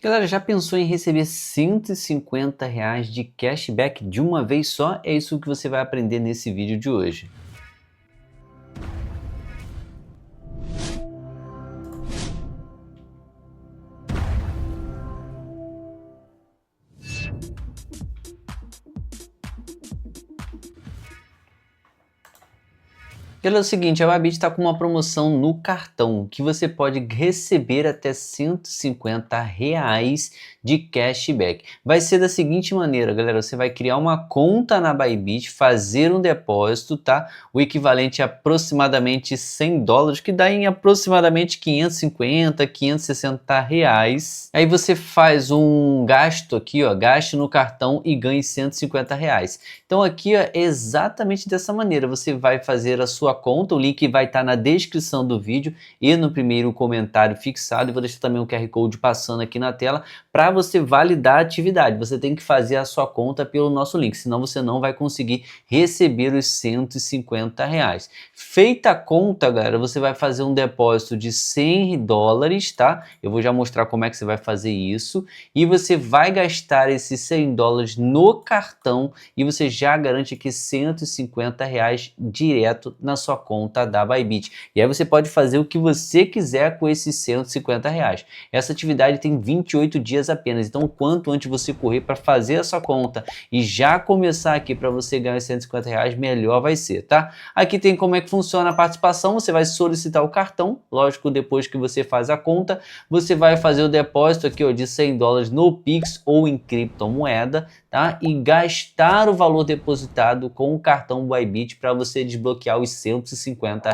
Galera, já pensou em receber R$ 150 de cashback de uma vez só? É isso que você vai aprender nesse vídeo de hoje. Pelo seguinte, a Bybit está com uma promoção no cartão que você pode receber até R$ 150 de cashback. Vai ser da seguinte maneira, galera, você vai criar uma conta na Bybit, fazer um depósito, tá? O equivalente a aproximadamente US$ 100, que dá em aproximadamente 550, R$ 560. Aí você faz um gasto aqui, ó, gaste no cartão e ganhe R$ 150. Então aqui ó, é exatamente dessa maneira, você vai fazer a sua conta, o link vai estar na descrição do vídeo e no primeiro comentário fixado, e vou deixar também o QR Code passando aqui na tela para você validar a atividade. Você tem que fazer a sua conta pelo nosso link, senão você não vai conseguir receber os R$ 150. Feita a conta, galera, você vai fazer um depósito de US$ 100, tá? Eu vou já mostrar como é que você vai fazer isso, e você vai gastar esses US$ 100 no cartão e você já garante aqui R$ 150 direto na sua conta da Bybit. E aí você pode fazer o que você quiser com esses R$ 150. Essa atividade tem 28 dias apenas, então o quanto antes você correr para fazer a sua conta e já começar aqui para você ganhar os R$ 150, melhor vai ser, tá? Aqui tem como é que funciona a participação, você vai solicitar o cartão, lógico, depois que você faz a conta, você vai fazer o depósito aqui ó, de US$ 100 no Pix ou em criptomoeda, tá? E gastar o valor depositado com o cartão Bybit para você desbloquear os R$ 150.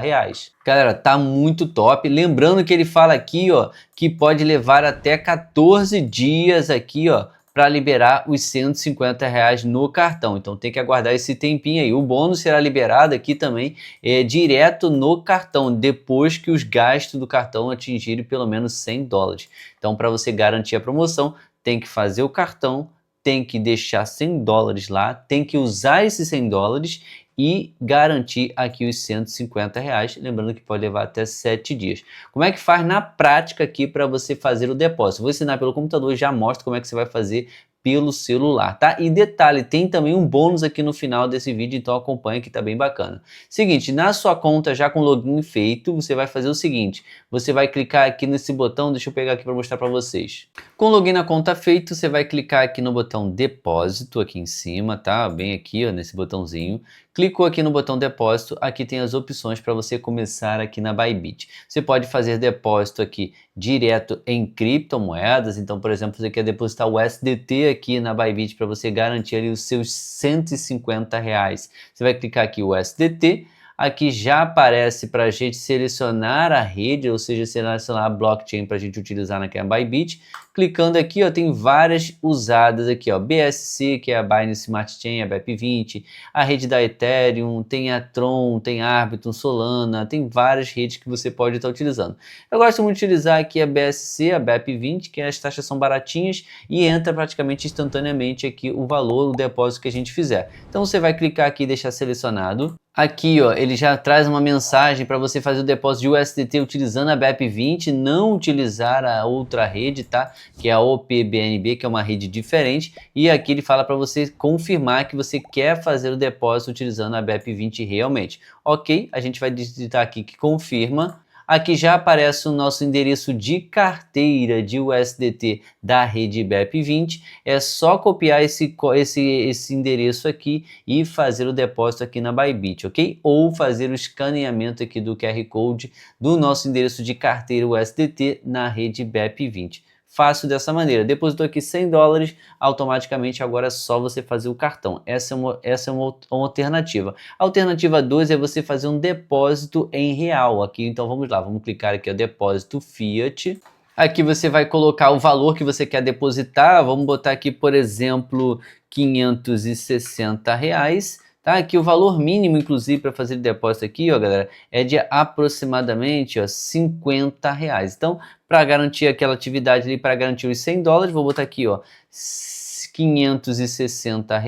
Galera, tá muito top. Lembrando que ele fala aqui, ó, que pode levar até 14 dias aqui, ó, para liberar os R$ 150 no cartão. Então tem que aguardar esse tempinho aí. O bônus será liberado aqui também direto no cartão, depois que os gastos do cartão atingirem pelo menos US$ 100. Então para você garantir a promoção, tem que fazer o cartão, tem que deixar US$ 100 lá, tem que usar esses US$ 100 e garantir aqui os R$ 150, lembrando que pode levar até 7 dias. Como é que faz na prática aqui para você fazer o depósito? Vou ensinar pelo computador e já mostro como é que você vai fazer pelo celular, tá? E detalhe, tem também um bônus aqui no final desse vídeo, então acompanha que tá bem bacana. Seguinte, na sua conta já com login feito, você vai fazer o seguinte, você vai clicar aqui nesse botão, deixa eu pegar aqui para mostrar para vocês. Com o login na conta feito, você vai clicar aqui no botão depósito aqui em cima, tá? Bem aqui, ó, nesse botãozinho. Clicou aqui no botão depósito, aqui tem as opções para você começar aqui na Bybit. Você pode fazer depósito aqui direto em criptomoedas, então por exemplo, você quer depositar o USDT aqui na Bybit para você garantir ali os seus R$ 150. Você vai clicar aqui o USDT, aqui já aparece para a gente selecionar a rede, ou seja, selecionar a blockchain para a gente utilizar naquela Bybit. Clicando aqui, ó, tem várias usadas aqui, ó, BSC, que é a Binance Smart Chain, a BEP20, a rede da Ethereum, tem a Tron, tem a Arbitrum, Solana, tem várias redes que você pode estar utilizando. Eu gosto muito de utilizar aqui a BSC, a BEP20, que as taxas são baratinhas e entra praticamente instantaneamente aqui o valor, o depósito que a gente fizer. Então você vai clicar aqui e deixar selecionado. Aqui, ó, ele já traz uma mensagem para você fazer o depósito de USDT utilizando a BEP20, não utilizar a outra rede, tá? Que é a OPBNB, que é uma rede diferente. E aqui ele fala para você confirmar que você quer fazer o depósito utilizando a BEP20 realmente. Ok, a gente vai digitar aqui que confirma. Aqui já aparece o nosso endereço de carteira de USDT da rede BEP20. É só copiar esse endereço aqui e fazer o depósito aqui na Bybit, ok? Ou fazer o escaneamento aqui do QR Code do nosso endereço de carteira USDT na rede BEP20. Fácil dessa maneira. Depositou aqui US$ 100, automaticamente agora é só você fazer o cartão. Essa é uma alternativa. A alternativa 2 é você fazer um depósito em real aqui. Então vamos lá, vamos clicar aqui, ó, depósito Fiat. Aqui você vai colocar o valor que você quer depositar. Vamos botar aqui, por exemplo, R$ 560. Tá? Aqui o valor mínimo, inclusive, para fazer o depósito aqui, ó, galera, é de aproximadamente ó, R$ 50. Então, para garantir aquela atividade ali, para garantir os US$ 100, vou botar aqui, ó, R$ 560,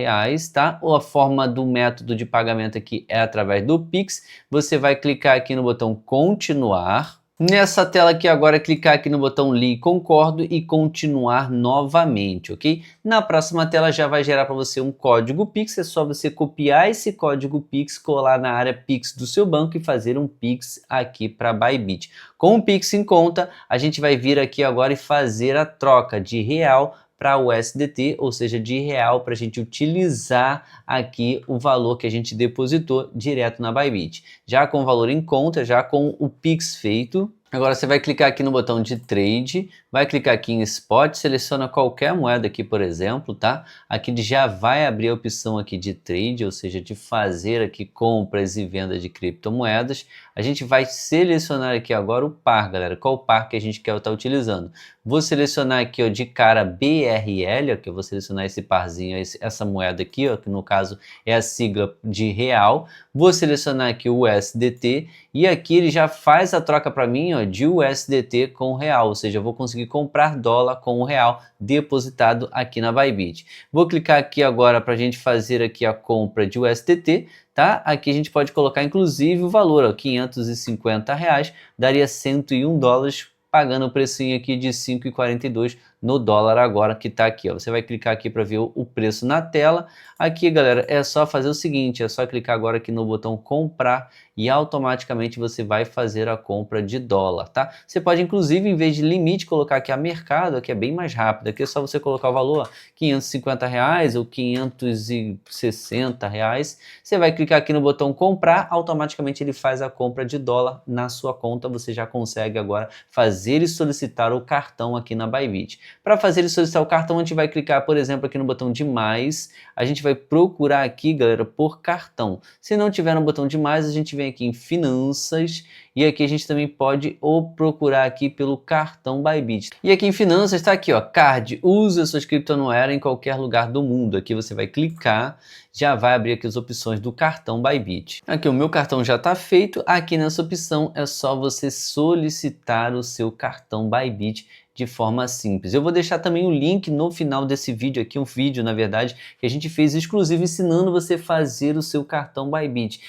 tá? Ou a forma do método de pagamento aqui é através do Pix. Você vai clicar aqui no botão continuar. Nessa tela aqui agora, clicar aqui no botão Li concordo e continuar novamente, ok? Na próxima tela já vai gerar para você um código Pix, é só você copiar esse código Pix, colar na área Pix do seu banco e fazer um Pix aqui para Bybit. Com o Pix em conta, a gente vai vir aqui agora e fazer a troca de real para o USDT, ou seja, de real para a gente utilizar aqui o valor que a gente depositou direto na Bybit. Já com o valor em conta, já com o Pix feito, agora você vai clicar aqui no botão de Trade, vai clicar aqui em Spot, seleciona qualquer moeda aqui, por exemplo, tá? Aqui ele já vai abrir a opção aqui de Trade, ou seja, de fazer aqui compras e vendas de criptomoedas. A gente vai selecionar aqui agora o par, galera. Qual o par que a gente quer estar utilizando? Vou selecionar aqui, ó, de cara BRL, ó, que eu vou selecionar esse parzinho, essa moeda aqui, ó, que no caso é a sigla de real. Vou selecionar aqui o USDT e aqui ele já faz a troca para mim, ó, de USDT com real, ou seja, eu vou conseguir comprar dólar com o real depositado aqui na Bybit. Vou clicar aqui agora para a gente fazer aqui a compra de USDT, tá? Aqui a gente pode colocar inclusive o valor, ó, R$550, daria 101 dólares, pagando o precinho aqui de 5,42 no dólar agora que está aqui, ó. Você vai clicar aqui para ver o preço na tela. Aqui, galera, é só fazer o seguinte, é só clicar agora aqui no botão comprar e automaticamente você vai fazer a compra de dólar, tá? Você pode, inclusive, em vez de limite, colocar aqui a mercado, que é bem mais rápido. Aqui é só você colocar o valor, R$550 ou R$560. Você vai clicar aqui no botão comprar, automaticamente ele faz a compra de dólar na sua conta. Você já consegue agora fazer e solicitar o cartão aqui na Bybit. Para fazer e solicitar o cartão, a gente vai clicar, por exemplo, aqui no botão de mais. A gente vai procurar aqui, galera, por cartão. Se não tiver no botão de mais, a gente vem aqui em finanças e aqui a gente também pode ou procurar aqui pelo cartão Bybit. E aqui em finanças está aqui, ó, card, use suas criptomoedas em qualquer lugar do mundo. Aqui você vai clicar, já vai abrir aqui as opções do cartão Bybit. Aqui o meu cartão já está feito, aqui nessa opção é só você solicitar o seu cartão Bybit de forma simples. Eu vou deixar também o link no final desse vídeo aqui, um vídeo, na verdade, que a gente fez exclusivo ensinando você a fazer o seu cartão Bybit.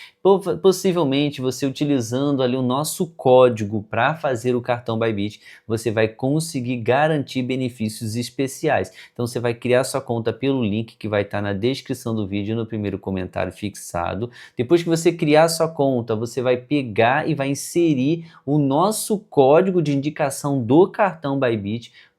Possivelmente, você utilizando ali o nosso código para fazer o cartão Bybit, você vai conseguir garantir benefícios especiais. Então, você vai criar sua conta pelo link que vai estar na descrição do vídeo, no primeiro comentário fixado. Depois que você criar sua conta, você vai pegar e vai inserir o nosso código de indicação do cartão Bybit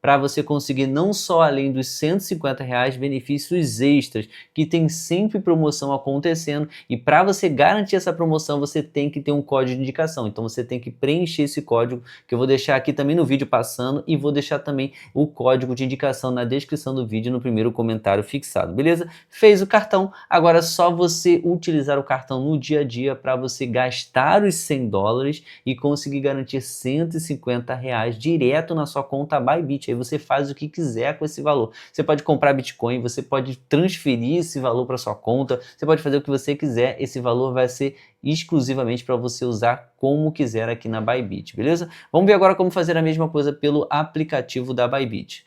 para você conseguir não só além dos R$150 benefícios extras, que tem sempre promoção acontecendo, e para você garantir essa promoção você tem que ter um código de indicação, então você tem que preencher esse código que eu vou deixar aqui também no vídeo passando e vou deixar também o código de indicação na descrição do vídeo no primeiro comentário fixado, beleza? Fez o cartão, agora é só você utilizar o cartão no dia a dia para você gastar os $100 e conseguir garantir R$150 direto na sua conta Bybit. Aí você faz o que quiser com esse valor. Você pode comprar Bitcoin, você pode transferir esse valor para sua conta, você pode fazer o que você quiser, esse valor vai ser exclusivamente para você usar como quiser aqui na Bybit, beleza? Vamos ver agora como fazer a mesma coisa pelo aplicativo da Bybit.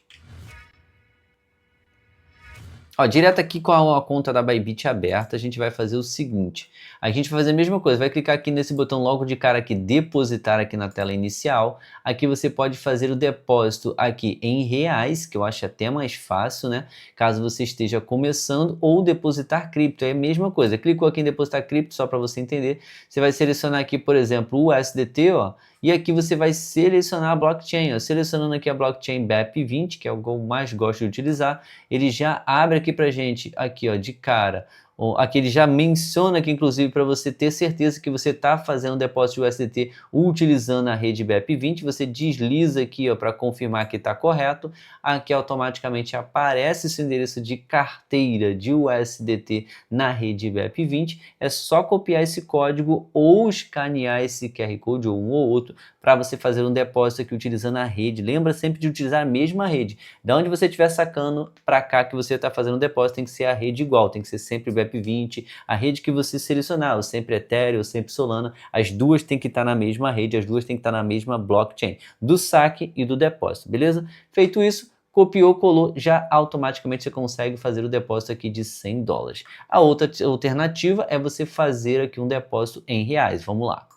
Ó, direto aqui com a conta da Bybit aberta, a gente vai fazer o seguinte. A gente vai fazer a mesma coisa, vai clicar aqui nesse botão logo de cara aqui, depositar aqui na tela inicial. Aqui você pode fazer o depósito aqui em reais, que eu acho até mais fácil, né? Caso você esteja começando, ou depositar cripto, é a mesma coisa. Clicou aqui em depositar cripto, só para você entender. Você vai selecionar aqui, por exemplo, o USDT, ó. E aqui você vai selecionar a blockchain, ó. Selecionando aqui a blockchain BEP20, que é o que eu mais gosto de utilizar, ele já abre aqui pra gente, aqui ó, de cara, aqui ele já menciona aqui inclusive para você ter certeza que você está fazendo depósito de USDT utilizando a rede BEP20, você desliza aqui para confirmar que está correto, aqui automaticamente aparece esse endereço de carteira de USDT na rede BEP20, é só copiar esse código ou escanear esse QR Code ou um ou outro para você fazer um depósito aqui utilizando a rede. Lembra sempre de utilizar a mesma rede, da onde você estiver sacando para cá que você está fazendo o depósito tem que ser a rede igual, tem que ser sempre BEP20, a rede que você selecionar, ou sempre Ethereum, ou sempre Solana, as duas tem que estar na mesma rede, as duas tem que estar na mesma blockchain, do saque e do depósito, beleza? Feito isso, copiou, colou, já automaticamente você consegue fazer o depósito aqui de $100. A outra alternativa é você fazer aqui um depósito em reais, vamos lá.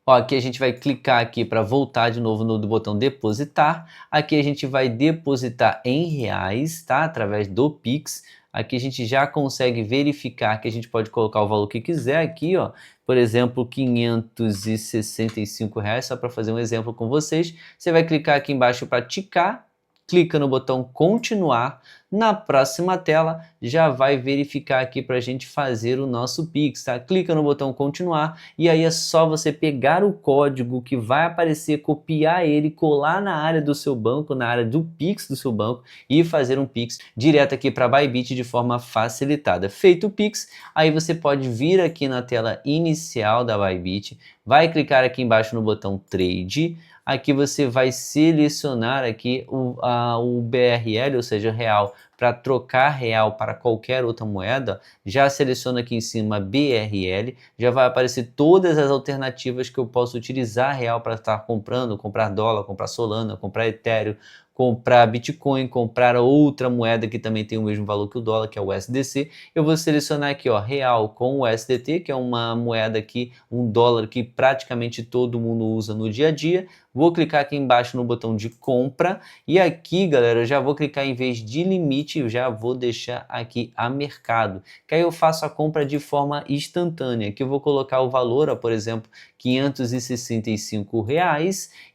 Ó, aqui a gente vai clicar aqui para voltar de novo no do botão depositar. Aqui a gente vai depositar em reais, tá? Através do Pix. Aqui a gente já consegue verificar que a gente pode colocar o valor que quiser aqui, ó. Por exemplo, R$ 565, só para fazer um exemplo com vocês. Você vai clicar aqui embaixo para ticar, clica no botão continuar. Na próxima tela já vai verificar aqui para a gente fazer o nosso Pix, tá? Clica no botão continuar e aí é só você pegar o código que vai aparecer, copiar ele, colar na área do seu banco, na área do Pix do seu banco e fazer um Pix direto aqui para a Bybit de forma facilitada. Feito o Pix, aí você pode vir aqui na tela inicial da Bybit, vai clicar aqui embaixo no botão Trade. Aqui você vai selecionar aqui o BRL, ou seja, real, para trocar real para qualquer outra moeda. Já seleciona aqui em cima BRL, já vai aparecer todas as alternativas que eu posso utilizar real para estar comprando, comprar dólar, comprar Solana, comprar Ethereum, comprar Bitcoin, comprar outra moeda que também tem o mesmo valor que o dólar, que é o USDC. Eu vou selecionar aqui, ó, real com o USDT, que é uma moeda aqui, um dólar que praticamente todo mundo usa no dia a dia. Vou clicar aqui embaixo no botão de compra e aqui, galera, eu já vou clicar em vez de limite, eu já vou deixar aqui a mercado, que aí eu faço a compra de forma instantânea. Aqui eu vou colocar o valor, ó, por exemplo, R$ 565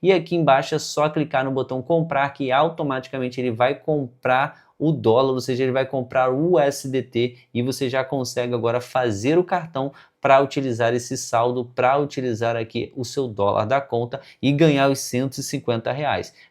e aqui embaixo é só clicar no botão comprar que automaticamente ele vai comprar o dólar, ou seja, ele vai comprar o USDT e você já consegue agora fazer o cartão para utilizar esse saldo, para utilizar aqui o seu dólar da conta e ganhar os R$ 150.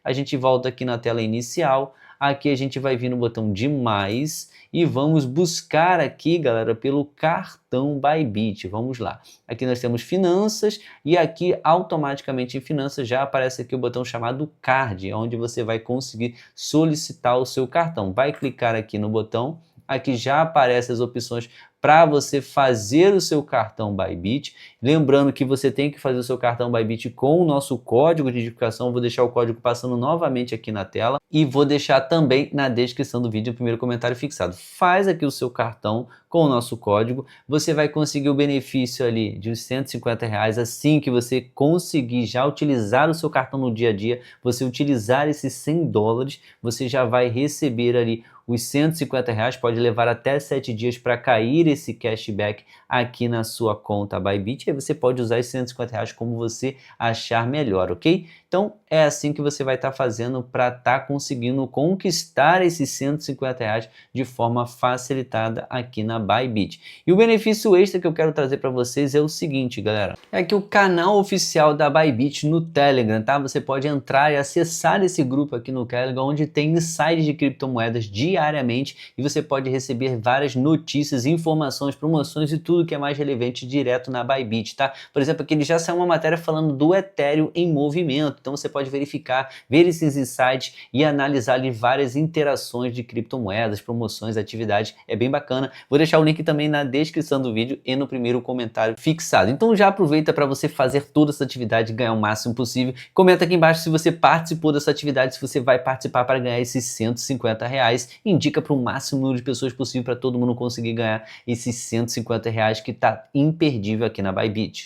A gente volta aqui na tela inicial, aqui a gente vai vir no botão de mais e vamos buscar aqui, galera, pelo cartão Bybit. Vamos lá. Aqui nós temos finanças e aqui automaticamente em finanças já aparece aqui o botão chamado card, onde você vai conseguir solicitar o seu cartão. Vai clicar aqui no botão, aqui já aparecem as opções para você fazer o seu cartão Bybit. Lembrando que você tem que fazer o seu cartão Bybit com o nosso código de identificação. Vou deixar o código passando novamente aqui na tela e vou deixar também na descrição do vídeo o primeiro comentário fixado. Faz aqui o seu cartão com o nosso código, você vai conseguir o benefício ali de uns R$ 150 assim que você conseguir já utilizar o seu cartão no dia a dia, você utilizar esses $100, você já vai receber ali os R$ 150, pode levar até 7 dias para cair esse cashback aqui na sua conta Bybit, e aí você pode usar esses R$ 150 como você achar melhor, ok? Então é assim que você vai estar fazendo para estar conseguindo conquistar esses R$ 150 de forma facilitada aqui na Bybit. E o benefício extra que eu quero trazer para vocês é o seguinte, galera, é que o canal oficial da Bybit no Telegram, tá? Você pode entrar e acessar esse grupo aqui no Telegram, onde tem insights de criptomoedas diariamente e você pode receber várias notícias, informações, promoções e tudo que é mais relevante direto na Bybit, tá? Por exemplo, aqui ele já saiu uma matéria falando do Ethereum em movimento, então você pode verificar, ver esses insights e analisar ali várias interações de criptomoedas, promoções, atividades, é bem bacana. Vou deixar o link também na descrição do vídeo e no primeiro comentário fixado. Então já aproveita para você fazer toda essa atividade e ganhar o máximo possível. Comenta aqui embaixo se você participou dessa atividade, se você vai participar para ganhar esses R$ 150. Indica para o máximo número de pessoas possível para todo mundo conseguir ganhar esses R$ 150 que está imperdível aqui na Bybit.